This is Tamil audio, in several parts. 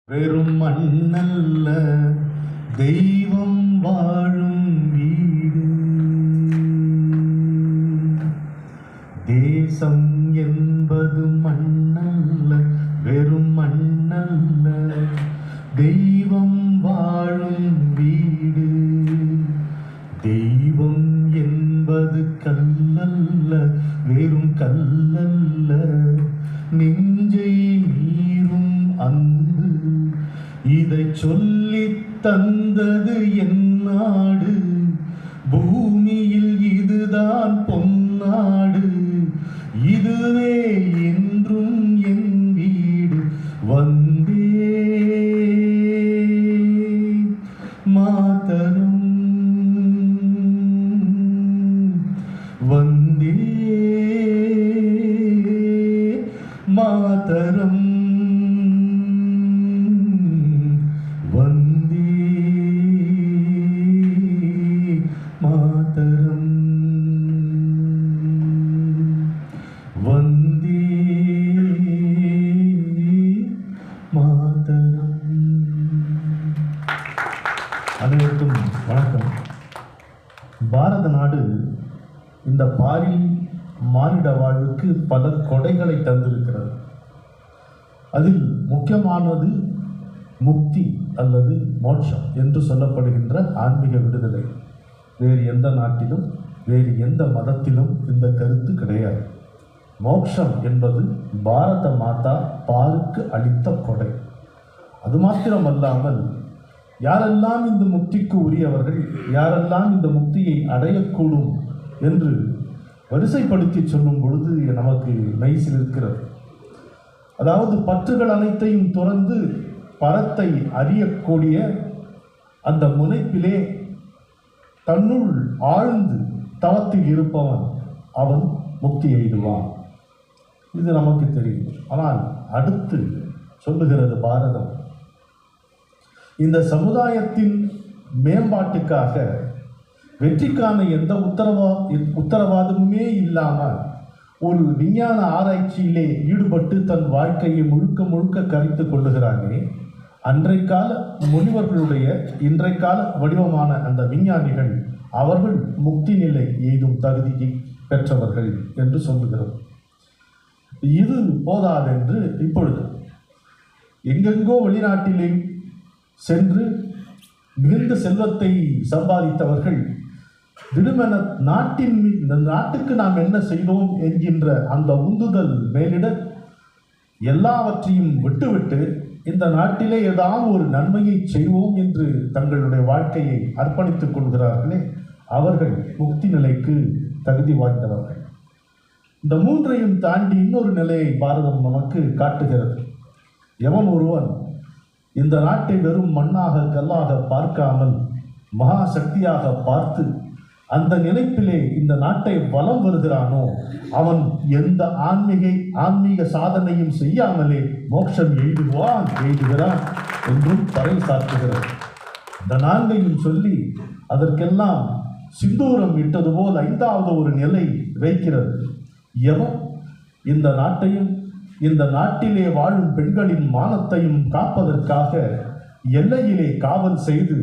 வெறும் மண்ணல்ல தெய்வம் வாழும் வீடு. தேசம் என்பது மண்ணல்ல, வெறும் மண்ணல்ல தெய்வம் வாழும் வீடு. தெய்வம் என்பது கல்லல்ல, வெறும் கல்லல்ல நெஞ்சை மீறும் அன்பு. இதை சொல்லித் தந்தது என் நாடு, பூமியில் இதுதான் பொன்னாடு. இதுவே என்றும் என் வீடு. வந்தே மாதரம், வந்தே மாதரம், வந்தே மாதரம், வந்தே மாதரம். அனைவருக்கும் வணக்கம். பாரத நாடு இந்த பாரி மானிட வாழ்வுக்கு பல கொடைகளை தந்திருக்கிறது. அதில் முக்கியமானது முக்தி அல்லது மோட்சம் என்று சொல்லப்படுகின்ற ஆன்மீக விடுதலை. வேறு எந்த நாட்டிலும் வேறு எந்த மதத்திலும் இந்த கருத்து கிடையாது. மோட்சம் என்பது பாரத மாதா பாருக்கு அளித்த கொடை. அது மாத்திரமல்லாமல் யாரெல்லாம் இந்த முக்திக்கு உரியவர்கள், யாரெல்லாம் இந்த முக்தியை அடையக்கூடும் என்று வரிசைப்படுத்தி சொல்லும் பொழுது நமக்கு மெய்சில் இருக்கிறது. அதாவது பற்றுகள் அனைத்தையும் துறந்து பரத்தை அறியக்கூடிய அந்த முனைப்பிலே தன்னுள் ஆழ்ந்து தவத்தில் இருப்பவன் அவன் முக்தி எய்துவான். இது நமக்கு தெரியும். ஆனால் அடுத்து சொல்லுகிறது பாரதம், இந்த சமுதாயத்தின் மேம்பாட்டுக்காக வெற்றிக்கான எந்த உத்தரவாதமுமே இல்லாமல் ஒரு விஞ்ஞான ஆராய்ச்சியிலே ஈடுபட்டு தன் வாழ்க்கையை முழுக்க முழுக்க கரைத்து கொள்ளுகிறானே, அன்றைக்கால முனிவர்களுடைய இன்றைக்கால வடிவமான அந்த விஞ்ஞானிகள் அவர்கள் முக்தி நிலை எய்தும் தகுதியை பெற்றவர்கள் என்று சொல்லுகிறது. இது போதாதென்று இப்பொழுது எங்கெங்கோ வெளிநாட்டிலே சென்று மிகுந்த செல்வத்தை சம்பாதித்தவர்கள் திடுமென நாட்டுக்கு நாம் என்ன செய்தோம் என்கின்ற அந்த உந்துதல் மேலிட எல்லாவற்றையும் விட்டுவிட்டு இந்த நாட்டிலே ஏதாவது ஒரு நன்மையை செய்வோம் என்று தங்களுடைய வாழ்க்கையை அர்ப்பணித்துக் கொள்கிறார்களே, அவர்கள் முக்தி நிலைக்கு தகுதி வாய்ந்தவர்கள். இந்த மூன்றையும் தாண்டி இன்னொரு நிலையை பாரதம் நமக்கு காட்டுகிறது. எவன் ஒருவன் இந்த நாட்டை வெறும் மண்ணாக கல்லாக பார்க்காமல் மகா சக்தியாக பார்த்து அந்த நினைப்பிலே இந்த நாட்டை வலம் வருகிறானோ, அவன் எந்த ஆன்மீக சாதனையும் செய்யாமலே மோட்சம் எய்துகிறான் என்றும் பறை சாற்றுகிறது. இந்த நான்கையும் சொல்லி அதற்கெல்லாம் சிந்தூரம் இட்டது போல் ஐந்தாவது ஒரு நிலை வைக்கிறது. எவன் இந்த நாட்டையும் இந்த நாட்டிலே வாழும் பெண்களின் மானத்தையும் காப்பதற்காக எல்லையிலே காவல் செய்து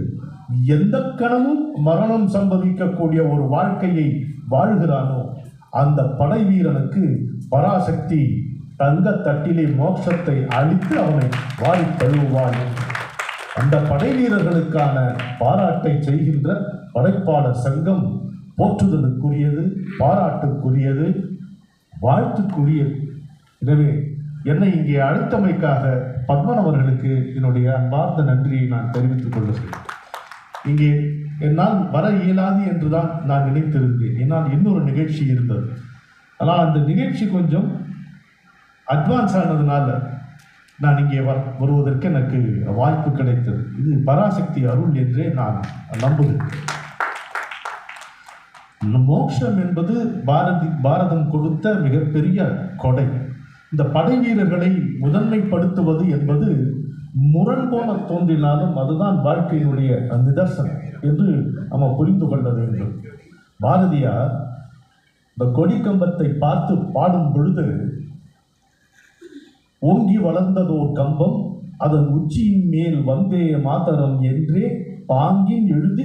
எந்த கணமும் மரணம் சம்பவிக்கக்கூடிய ஒரு வாழ்க்கையை வாழ்கிறானோ, அந்த படை வீரனுக்கு பராசக்தி தங்கத்தட்டிலே மோட்சத்தை அளித்து அவனை வாரி தழுவுவாள். அந்த படை வீரர்களுக்கான பாராட்டை செய்கின்ற படைப்பாளர் சங்கம் போற்றுதலுக்குரியது, பாராட்டுக்குரியது, வாழ்த்துக்குரியது. எனவே என்னை இங்கே அழைத்தமைக்காக பத்மன் அவர்களுக்கு என்னுடைய அன்பார்ந்த நன்றியை நான் தெரிவித்துக் கொள்கிறேன். இங்கே என்னால் வர இயலாது என்றுதான் நான் நினைத்திருந்தேன். என்னால் இன்னொரு நிகழ்ச்சி இருந்தது. ஆனால் அந்த நிகழ்ச்சி கொஞ்சம் அட்வான்ஸ் ஆனதுனால நான் இங்கே வருவதற்கு எனக்கு வாய்ப்பு கிடைத்தது. இது பராசக்தி அருள் என்றே நான் நம்புகிறேன். மோட்சம் என்பது பாரதம் கொடுத்த மிகப்பெரிய கொடை. இந்த படை வீரர்களை முதன்மைப்படுத்துவது என்பது முரண் போல தோன்றினாலும் அதுதான் வாழ்க்கையினுடைய நிதர்சனம் என்று நம்ம புரிந்து கொள்ள வேண்டும். பாரதியார் இந்த கொடி கம்பத்தை பார்த்து பாடும் பொழுது, ஓங்கி வளர்ந்ததோர் கம்பம் அதன் உச்சியின் மேல் வந்தே மாதரம் என்றே பாங்கின் எழுதி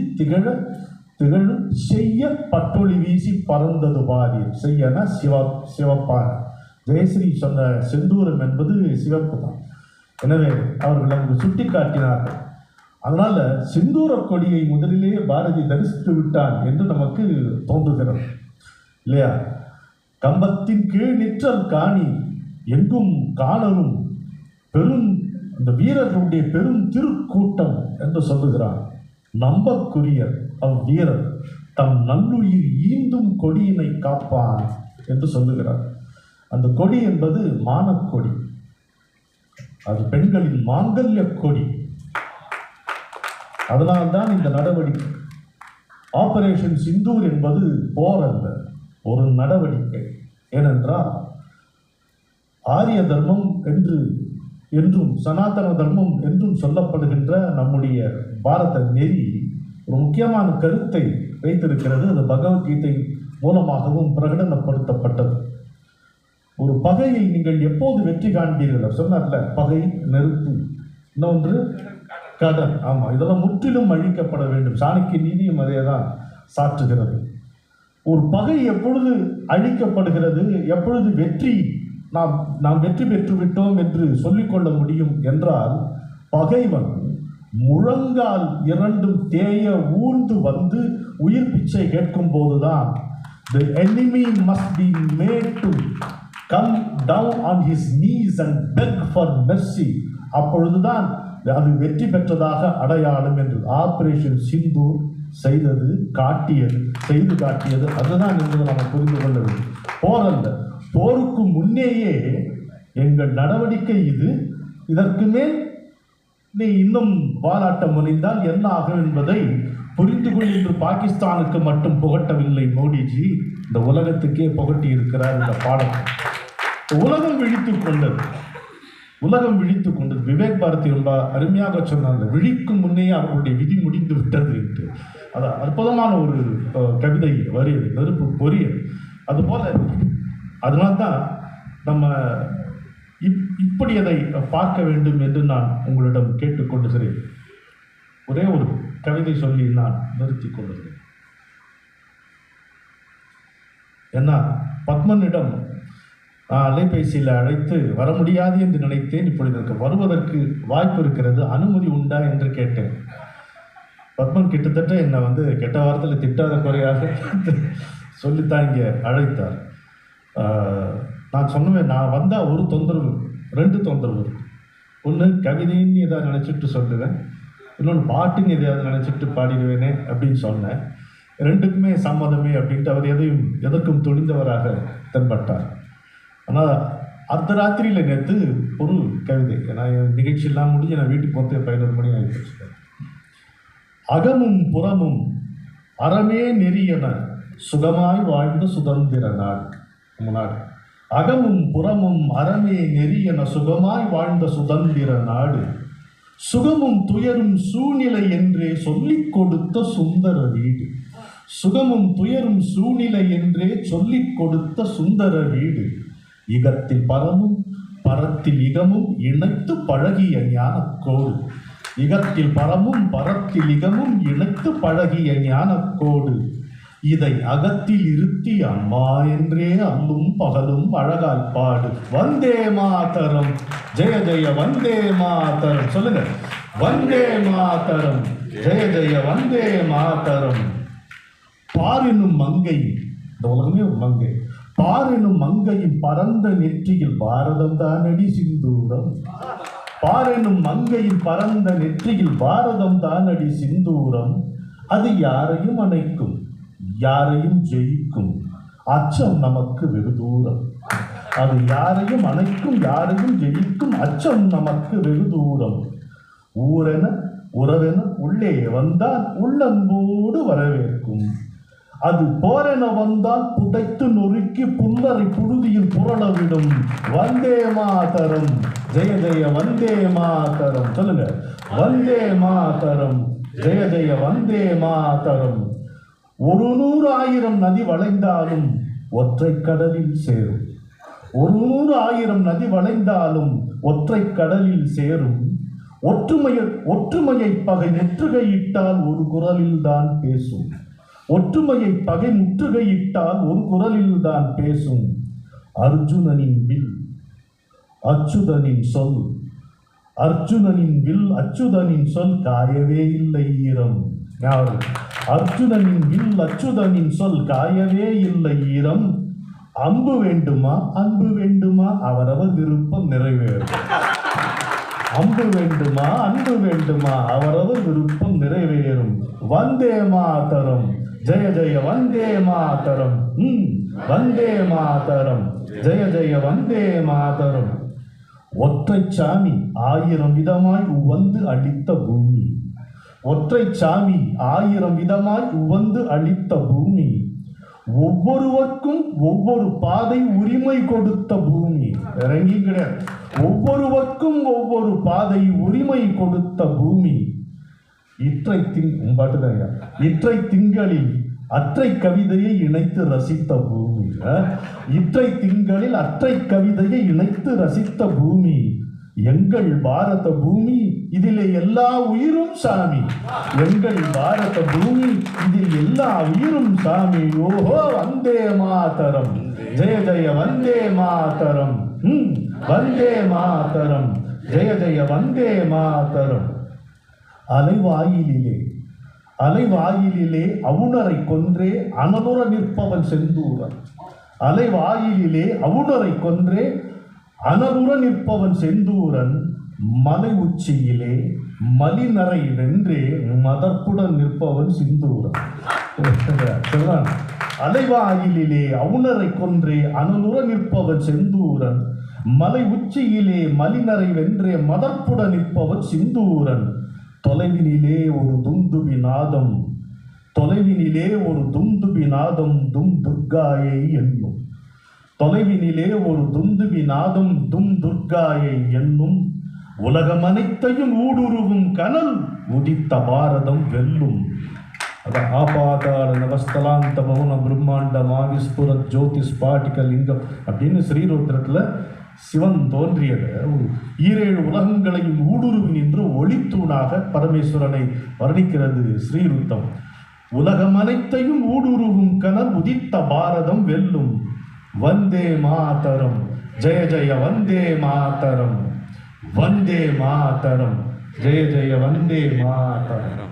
திகழும் செய்ய பட்டொளி வீசி பறந்தது பாரி. செய்யனா சிவப்பான. ஜெயஸ்ரீ சொன்ன செந்தூரம் என்பது சிவப்பு தான். எனவே அவர்கள் அங்கு சுட்டி காட்டினார்கள். அதனால செந்தூர கொடியை முதலிலேயே பாரதி தரிசித்து விட்டான் என்று நமக்கு தோன்றுகிறது இல்லையா? கம்பத்தின் கீழ் நிற்றல் காணி எங்கும் காணலும் பெரும் இந்த வீரர்களுடைய பெரும் திருக்கூட்டம் என்று சொல்லுகிறார். நம்பக்குரியர் அவ்வீரர் தம் நல்லுயிர் ஈந்தும் கொடியினை காப்பான் என்று சொல்லுகிறார். அந்த கொடி என்பது மானக்கொடி, அது பெண்களின் மாங்கல்ய கொடி. அதனால்தான் இந்த நடவடிக்கை ஆபரேஷன் சிந்தூர் என்பது போர் அல்ல, ஒரு நடவடிக்கை. ஏனென்றால் ஆரிய தர்மம் என்றும் சனாதன தர்மம் என்றும் சொல்லப்படுகின்ற நம்முடைய பாரத நெறி ஒரு முக்கியமான கருத்தை வைத்திருக்கிறது. அது பகவத்கீதை மூலமாகவும் பிரகடனப்படுத்தப்பட்டது. ஒரு பகையை நீங்கள் எப்போது வெற்றி காண்பீர்கள் சொன்னார்ல, பகை நெருப்பு, இன்னொன்று கடல். ஆமாம், இதெல்லாம் முற்றிலும் அழிக்கப்பட வேண்டும். சாணக்கிய நீதியும் அதே தான் சாற்றுகிறது. ஒரு பகை எப்பொழுது அழிக்கப்படுகிறது, எப்பொழுது நாம் வெற்றி பெற்று விட்டோம் என்று சொல்லிக்கொள்ள முடியும் என்றால், பகைவன் முழங்கால் இரண்டும் தேய ஊர்ந்து வந்து உயிர் பிச்சை கேட்கும் போதுதான் the enemy must be made to come down on his knees and beg for mercy. அப்பொழுதுதான் அது வெற்றி பெற்றதாக அடையாளம் என்று ஆபரேஷன் சிந்தூர் செய்து காட்டியது. அதுதான் என்பதை நாம் புரிந்து கொள்ள வேண்டும். போரல்ல, போருக்கு முன்னேயே எங்கள் நடவடிக்கை இது. இதற்கு மேல் நீ இன்னும் வாலாட்ட முனைந்தால் என்ன ஆகும் என்பதை புரிந்து கொள் என்று பாகிஸ்தானுக்கு மட்டும் புகட்டவில்லை மோடிஜி, இந்த உலகத்துக்கே புகட்டி இருக்கிறார் இந்த பாடம். உலகம் விழித்துக் கொண்டது. விவேக் பாரதி ரொம்ப அருமையாக சொன்னாங்க, விழிக்கும் முன்னே அவர்களுடைய விதி முடிந்து விட்டது என்று. அது அற்புதமான ஒரு கவிதை வரி, நெருப்பு பொரியல். அதுபோல அதனால்தான் நம்ம இப்படி அதை பார்க்க வேண்டும் என்று நான் உங்களிடம் கேட்டுக்கொள்கிறேன். ஒரே ஒரு கவிதை சொல்லி நான் நிறுத்திக் கொள்கிறேன். ஏன்னா பத்மனிடம் நான் அலைபேசியில் அழைத்து வர முடியாது என்று நினைத்தேன். இப்பொழுது எனக்கு வருவதற்கு வாய்ப்பு இருக்கிறது, அனுமதி உண்டா என்று கேட்டேன். பத்மன் கிட்டத்தட்ட என்னை கெட்ட வாரத்தில் திட்டாத குறையாக சொல்லித்தான் இங்கே அழைத்தார். நான் சொன்னேன், நான் வந்தால் ஒரு தொந்தரவு, 2 தொந்தரவு. ஒன்று கவிதைன்னு எதாவது நினச்சிட்டு சொல்லுவேன், இன்னொன்று பாட்டுன்னு எதையாவது நினச்சிட்டு பாடிடுவேனே அப்படின்னு சொன்னேன். 2க்குமே சம்மதமே அப்படின்ட்டு அவர் எதற்கும் துணிந்தவராக தென்பட்டார். ஆனால் அர்த்தராத்திரியில் நேற்று ஒரு கவிதை, நான் நிகழ்ச்சியெல்லாம் முடிஞ்சு நான் வீட்டுக்கு போகிறது 11 மணி ஆகிடுச்சு. அகமும் புறமும் அறமே நெறியன சுகமாய் வாழ்ந்த சுதந்திர நாடு. அகமும் புறமும் அறமே நெறியன சுகமாய் வாழ்ந்த சுதந்திர நாடு. சுகமும் துயரும் சூழ்நிலை என்றே சொல்லிக் கொடுத்த சுந்தர வீடு. சுகமும் துயரும் சூழ்நிலை என்றே சொல்லிக் கொடுத்த சுந்தர வீடு. இகத்தில் பரமும் பரத்தில் இகமும் இணைத்து பழகிய ஞானக்கோடு. இகத்தில் பரமும் பரத்தில் இகமும் இணைத்து பழகிய ஞானக்கோடு. இதை அகத்தில் இருத்தி அம்மா என்றே அல்லும் பகலும் அழகால் பாடு. வந்தே மாதரம், ஜெய ஜெய வந்தே மாதரம். சொல்லுங்க, வந்தே மாதரம், ஜெய ஜெய வந்தே மாதரம். பாரினும் மங்கை, இந்த உலகமே ஒரு மங்கை, பாரினும் மங்கையின் பரந்த நெற்றியில் பாரதம் தானடி சிந்தூரம். பாரெனும் மங்கையின் பரந்த நெற்றியில் பாரதம் தானடி சிந்தூரம். அது யாரையும் அணைக்கும், யாரையும் ஜெயிக்கும், அச்சம் நமக்கு வெகு தூரம். அது யாரையும் அணைக்கும், யாரையும் ஜெயிக்கும், அச்சம் நமக்கு வெகு தூரம். ஊரென உறவென உள்ளே வந்தால் உள்ளன்போடு வரவேற்கும். அது போரென வந்தால் புடைத்து நொறுக்கி புல்லரை புழுதியில் புரளவிடும். வந்தே மாதரம், ஜெய ஜெய வந்தே மாதரம். சொல்லுங்க, வந்தே மாதரம், ஜெய ஜெய வந்தே மாதரம். 100,000 நதி வளைந்தாலும் ஒற்றை கடலில் சேரும். 100,000 நதி வளைந்தாலும் ஒற்றை கடலில் சேரும். ஒற்றுமையை பகை முற்றுகையிட்டால் ஒரு குரலில் தான் பேசும். ஒற்றுமையை பகை முற்றுகையிட்டால் ஒரு குரலில் தான் பேசும். அர்ஜுனனின் வில் அச்சுதனின் சொல், அர்ஜுனனின் வில் அச்சுதனின் சொல் காயவே இல்லை ஈரம். அர்ஜுனனின் வில் அச்சுதனின் சொல் காயவே இல்லை ஈரம். அன்பு வேண்டுமா அன்பு வேண்டுமா அவரவர் விருப்பம் நிறைவேறும். அன்பு வேண்டுமா அன்பு வேண்டுமா அவரவர் விருப்பம் நிறைவேறும். வந்தே மாதரம் ஜெய ஜெய வந்தே மாதரம். வந்தே மாதரம் ஜெய ஜெய வந்தே மாதரம். ஒற்றை சாமி 1000 விதமாய் உவந்து அளித்த பூமி. ஒற்றை சாமி 1000 விதமாய் உவந்து அளித்த பூமி. ஒவ்வொருவருக்கும் ஒவ்வொரு பாதை உரிமை கொடுத்த பூமி. இறங்கி கிடையாது. ஒவ்வொருவருக்கும் ஒவ்வொரு பாதை உரிமை கொடுத்த பூமி. இற்றை திங்களில் அற்றை கவிதையை இணைத்து ரசித்த பூமி. இற்றை திங்களில் அற்றை கவிதையை இணைத்து ரசித்த பூமி. எங்கள் பாரத பூமி, இதிலே எல்லா உயிரும் சாமி. எங்கள் பாரத பூமி, இதில் எல்லா உயிரும் சாமி. ஓஹோ வந்தே மாதரம் ஜெய ஜெய வந்தே மாதரம். வந்தே மாதரம் ஜெய ஜெய வந்தே மாதரம். அலைவாயிலே அவுணரை கொன்றே அனலுற நிற்பவன் செந்தூரன். அலைவாயிலே அவுணரை கொன்றே அனலுற நிற்பவன் செந்தூரன். மலை உச்சியிலே மலிநரை வென்றே மதர்ப்புடன் நிற்பவன் சிந்தூரன். அலைவாயிலே அவுணரை கொன்றே அனலுற நிற்பவன் செந்தூரன். மலை உச்சியிலே மலிநரை வென்றே மதர்ப்புடன் நிற்பவன் சிந்தூரன். தொலைவினிலே ஒரு துந்துபி நாதம், தொலைவினிலே ஒரு துந்துபி நாதம் தும் துர்காயை என்னும். தொலைவினிலே ஒரு துந்துபி நாதம் தும் துர்காயை என்னும். உலகம் அனைத்தையும் ஊடுருவும் கனல் உதித்த பாரதம் வெல்லும். ஆபாதார நவஸ்தலாந்த பவன பிரம்மாண்ட மாவிஸ்புர ஜோதி ஸ்பாட்டிக லிங்கம் அப்படின்னு ஸ்ரீருத்ரத்தில் சிவன் தோன்றியது. 7 உலகங்களையும் ஊடுருவி நின்று ஒளித்தூணாக பரமேஸ்வரனை வர்ணிக்கிறது ஸ்ரீருத்தம். உலகம் அனைத்தையும் ஊடுருவும் கனல் உதித்த பாரதம் வெல்லும். வந்தே மாதரம் ஜெய ஜெய வந்தே மாதரம். வந்தே மாதரம் ஜெய ஜெய வந்தே மாதரம்.